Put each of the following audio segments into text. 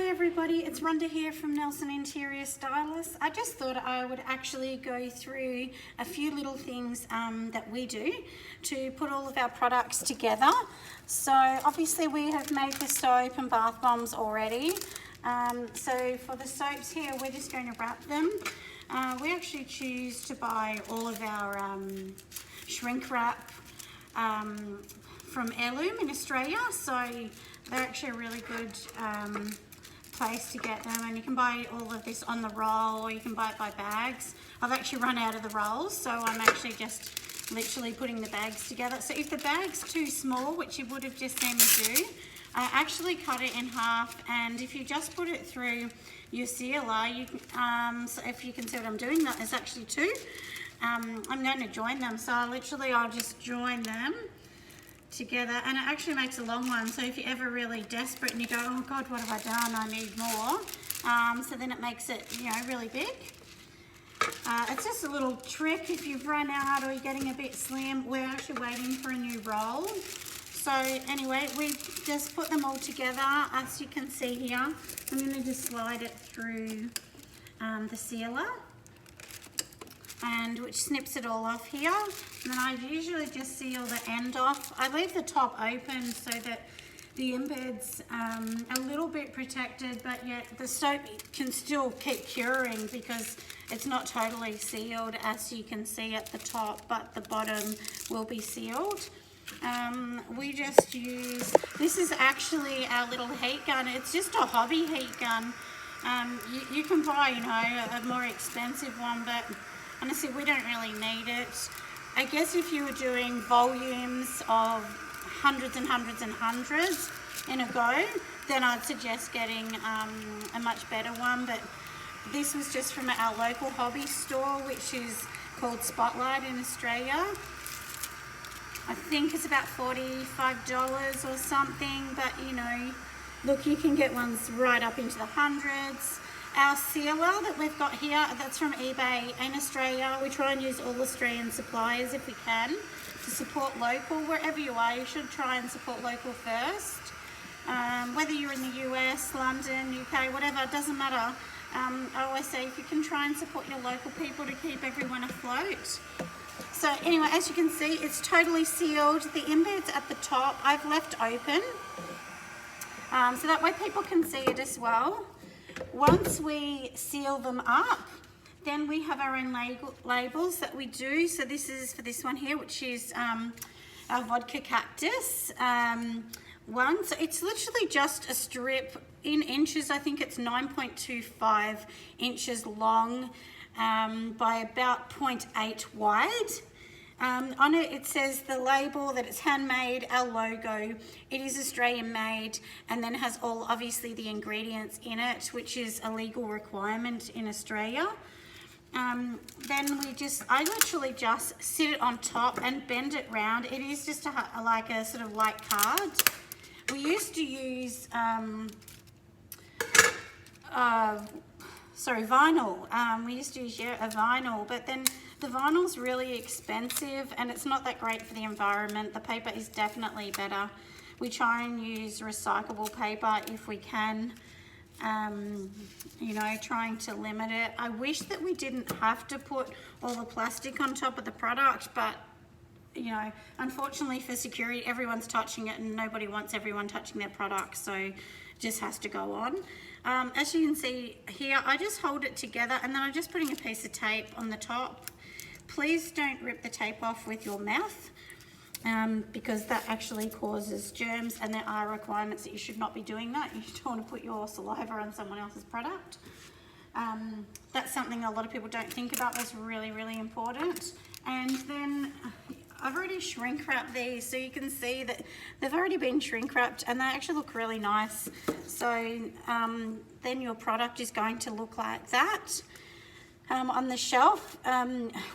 Hi everybody, it's Rhonda here from Nelson Interior Stylists. I just thought I would actually go through a few little things that we do to put all of our products together. So obviously we have made the soap and bath bombs already. So for the soaps here, we're just going to wrap them. We actually choose to buy all of our shrink wrap from Heirloom in Australia, so they're actually a really good place to get them, and you can buy all of this on the roll or you can buy it by bags. I've actually run out of the rolls, so I'm actually just literally putting the bags together. So if the bag's too small, which you would have just seen me do, I actually cut it in half, and if you just put it through your sealer, you can, so if you can see what I'm doing, that is actually two. I'm going to join them, so I'll just join them together, and it actually makes a long one. So if you're ever really desperate and you go, oh god, what have I done, I need more, so then it makes it, you know, really big. It's just a little trick if you've run out or you're getting a bit slim. We're actually waiting for a new roll. So anyway, we just put them all together. As you can see here, I'm going to just slide it through the sealer, and which snips it all off here. And then I usually just seal the end off. I leave the top open so that the embed's a little bit protected, but yet the soap can still keep curing because it's not totally sealed, as you can see at the top, but the bottom will be sealed. We just use, this is actually our little heat gun. It's just a hobby heat gun. You can buy, you know, a more expensive one, but honestly, we don't really need it. I guess if you were doing volumes of hundreds and hundreds and hundreds in a go, then I'd suggest getting a much better one. But this was just from our local hobby store, which is called Spotlight in Australia. I think it's about $45 or something, but you know, look, you can get ones right up into the hundreds. Our sealer that we've got here, that's from eBay in Australia. We try and use all Australian suppliers if we can to support local. Wherever you are, you should try and support local first. Whether you're in the US, London, UK, whatever, it doesn't matter. I always say if you can try and support your local people to keep everyone afloat. So anyway, as you can see, it's totally sealed. The embed's at the top, I've left open, so that way people can see it as well. Once we seal them up, then we have our own labels that we do. So this is for this one here, which is our vodka cactus one. So it's literally just a strip in inches. I think it's 9.25 inches long by about 0.8 wide. On it, it says the label that it's handmade, our logo, it is Australian made, and then it has all, obviously, the ingredients in it, which is a legal requirement in Australia. Then I literally just sit it on top and bend it round. It is just like a sort of light card. We used to use, vinyl. We used to use a vinyl, but then the vinyl's really expensive and it's not that great for the environment. The paper is definitely better. We try and use recyclable paper if we can, you know, trying to limit it. I wish that we didn't have to put all the plastic on top of the product, but you know, unfortunately for security, everyone's touching it and nobody wants everyone touching their product, so it just has to go on. As you can see here, I just hold it together and then I'm just putting a piece of tape on the top. Please don't rip the tape off with your mouth because that actually causes germs, and there are requirements that you should not be doing that. You don't want to put your saliva on someone else's product. That's something a lot of people don't think about. That's really, really important. And then I've already shrink wrapped these, so you can see that they've already been shrink wrapped and they actually look really nice. So then your product is going to look like that. On the shelf,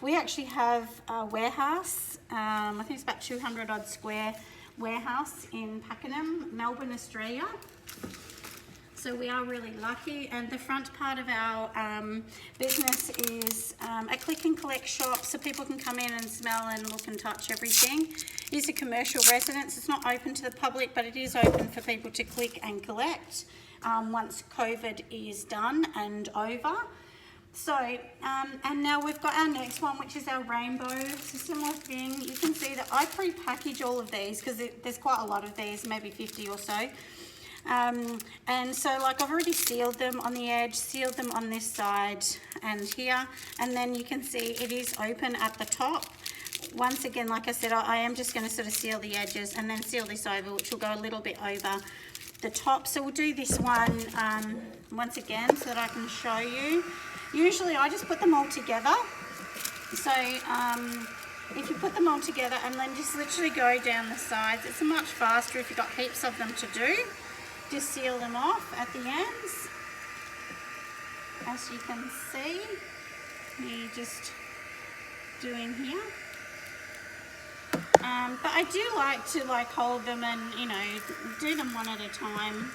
we actually have a warehouse. I think it's about 200 odd square warehouse in Pakenham, Melbourne, Australia. So we are really lucky, and the front part of our business is a click and collect shop, so people can come in and smell and look and touch everything. It is a commercial residence. It's not open to the public, but it is open for people to click and collect. once COVID is done and over. So, and now we've got our next one, which is our rainbow. It's a similar thing. You can see that I pre-package all of these because there's quite a lot of these, maybe 50 or so. And so like I've already sealed them on the edge, sealed them on this side and here. And then you can see it is open at the top. Once again, like I said, I am just going to sort of seal the edges and then seal this over, which will go a little bit over the top. So we'll do this one once again so that I can show you. Usually I just put them all together. So if you put them all together and then just literally go down the sides, it's much faster if you've got heaps of them to do. Just seal them off at the ends. As you can see, you just doing here. But I do like to hold them and, you know, do them one at a time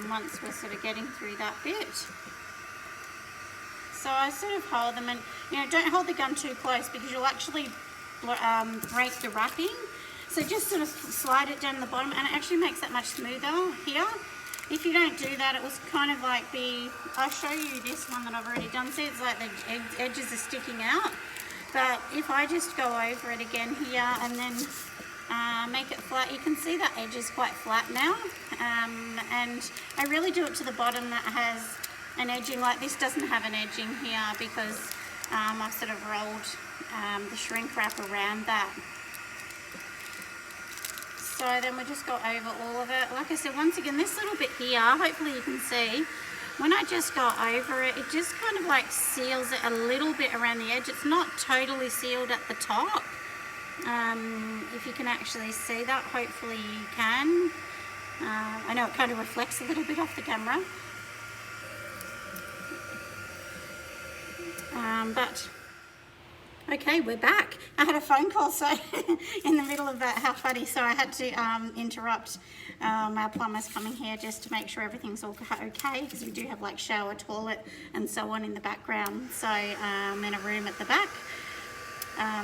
once we're sort of getting through that bit. So I sort of hold them and, you know, don't hold the gun too close because you'll actually break the wrapping. So just sort of slide it down the bottom and it actually makes that much smoother here. If you don't do that, it was kind of like I'll show you this one that I've already done. See, it's like the edges are sticking out. But if I just go over it again here and then make it flat, you can see that edge is quite flat now. And I really do it to the bottom that has an edging. Like this doesn't have an edging here because I've sort of rolled the shrink wrap around that. So then we just go over all of it. Like I said, once again, this little bit here, hopefully you can see, when I just go over it, it just kind of like seals it a little bit around the edge. It's not totally sealed at the top. If you can actually see that, hopefully you can. I know it kind of reflects a little bit off the camera. But okay, we're back. I had a phone call, so in the middle of that, how funny. So I had to interrupt our plumbers coming here just to make sure everything's all okay, because we do have like shower, toilet, and so on in the background. So in a room at the back.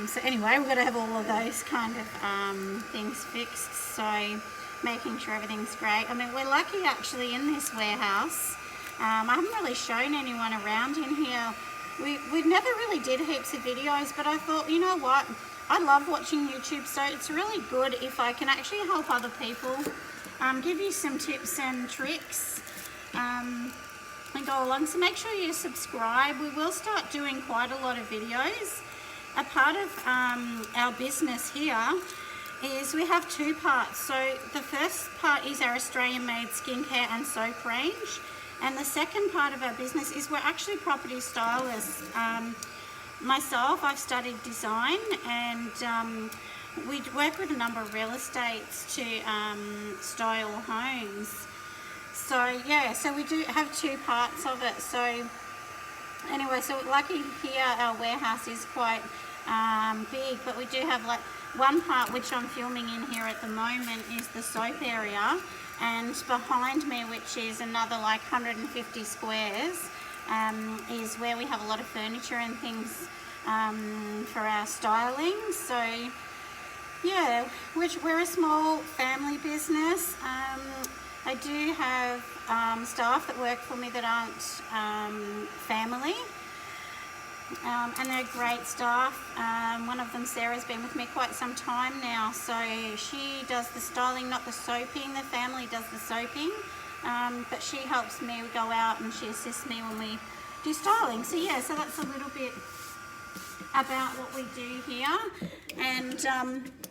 So anyway, we've got to have all of those kind of things fixed. So making sure everything's great. I mean, we're lucky actually in this warehouse. I haven't really shown anyone around in here. We never really did heaps of videos, but I thought, you know what, I love watching YouTube, so it's really good if I can actually help other people, give you some tips and tricks, and go along. So make sure you subscribe. We will start doing quite a lot of videos. A part of our business here is we have two parts. So the first part is our Australian-made skincare and soap range. And the second part of our business is we're actually property stylists. Myself, I've studied design and we work with a number of real estates to style homes. So yeah, so we do have two parts of it. So anyway, so lucky here our warehouse is quite big, but we do have like one part which I'm filming in here at the moment is the soap area. And behind me, which is another like 150 squares, is where we have a lot of furniture and things for our styling. So yeah, we're a small family business. I do have staff that work for me that aren't family. And they're great staff. One of them, Sarah's been with me quite some time now, so she does the styling, not the soaping. The family does the soaping, but she helps me. We go out and she assists me when we do styling. So yeah, so that's a little bit about what we do here. And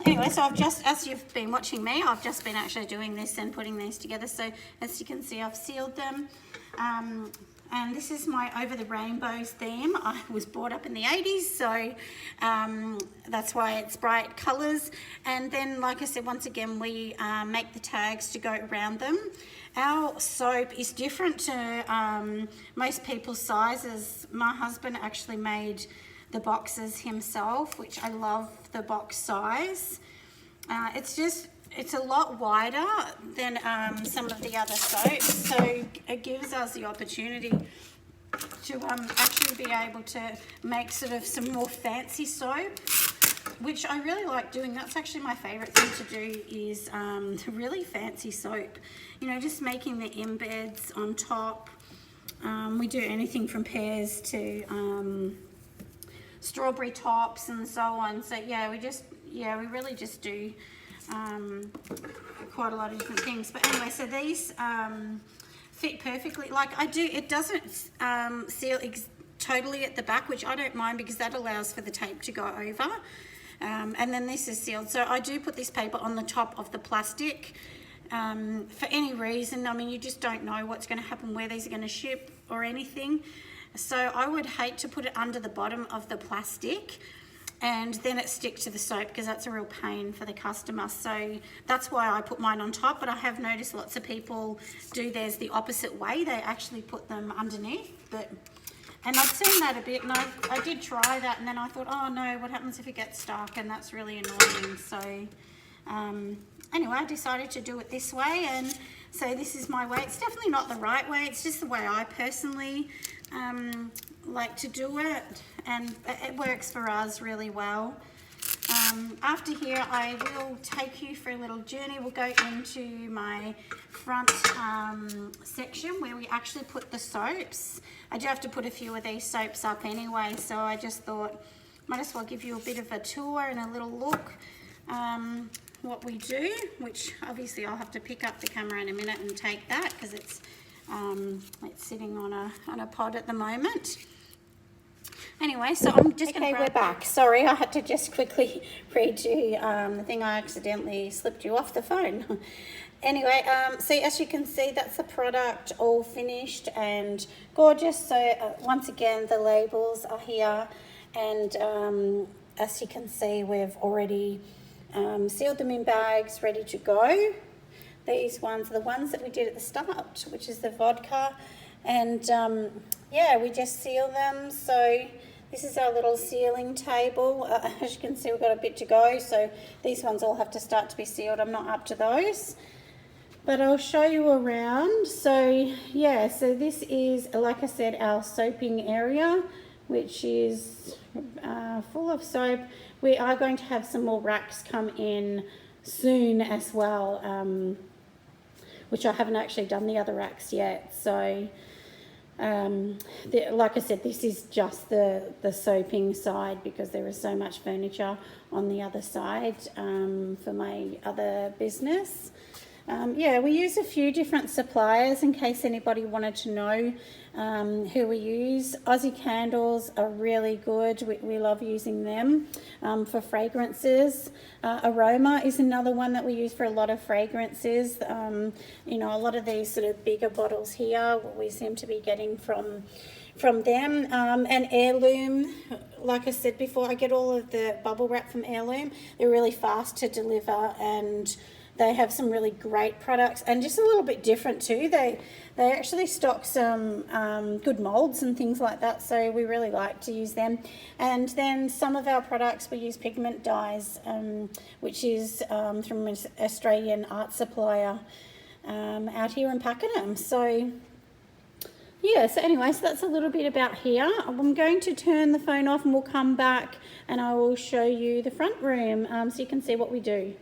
anyway, so I've just, as you've been watching me, I've just been actually doing this and putting these together. So as you can see, I've sealed them. And this is my Over the Rainbows theme. I was brought up in the 80s, so that's why it's bright colours. And then, like I said, once again, we make the tags to go around them. Our soap is different to most people's sizes. My husband actually made the boxes himself, which I love the box size. It's a lot wider than some of the other soaps, so it gives us the opportunity to actually be able to make sort of some more fancy soap. which I really like doing. That's actually my favorite thing to do, is really fancy soap. You know, just making the embeds on top. We do anything from pears to strawberry tops and so on. So yeah, we really just do quite a lot of different things. But anyway, so these fit perfectly. Like I do, it doesn't seal totally at the back, which I don't mind because that allows for the tape to go over. And then this is sealed. So I do put this paper on the top of the plastic for any reason. I mean, you just don't know what's going to happen, where these are going to ship or anything. So I would hate to put it under the bottom of the plastic and then it stick to the soap, because that's a real pain for the customer. So that's why I put mine on top. But I have noticed lots of people do theirs the opposite way. They actually put them underneath. And I've seen that a bit, and I did try that, and then I thought, oh no, what happens if it gets stuck? And that's really annoying. So anyway, I decided to do it this way, and so this is my way. It's definitely not the right way. It's just the way I personally like to do it, and it works for us really well. After here, I will take you for a little journey. We'll go into my front section where we actually put the soaps. I do have to put a few of these soaps up anyway, so I just thought might as well give you a bit of a tour and a little look what we do, which obviously I'll have to pick up the camera in a minute and take that, because it's sitting on a pod at the moment. Anyway, so I'm just going to we're back. Sorry, I had to just quickly read you the thing. I accidentally slipped you off the phone. Anyway, so as you can see, that's the product all finished and gorgeous. So once again, the labels are here, and as you can see, we've already sealed them in bags, ready to go. These ones are the ones that we did at the start, which is the vodka, and yeah, we just seal them. So this is our little sealing table. As you can see, we've got a bit to go, so these ones all have to start to be sealed. I'm not up to those, but I'll show you around. So yeah, so this is, like I said, our soaping area, which is full of soap. We are going to have some more racks come in soon as well, which I haven't actually done the other racks yet. So like I said, this is just the soaping side, because there is so much furniture on the other side for my other business. Yeah, we use a few different suppliers in case anybody wanted to know who we use. Aussie Candles are really good. We love using them for fragrances. Aroma is another one that we use for a lot of fragrances. You know, a lot of these sort of bigger bottles here, we seem to be getting from them. And Heirloom, like I said before, I get all of the bubble wrap from Heirloom. They're really fast to deliver, and they have some really great products, and just a little bit different too. They actually stock some good molds and things like that, so we really like to use them. And then some of our products, we use pigment dyes, which is from an Australian art supplier out here in Pakenham. So yeah, so anyway, so that's a little bit about here. I'm going to turn the phone off and we'll come back and I will show you the front room so you can see what we do.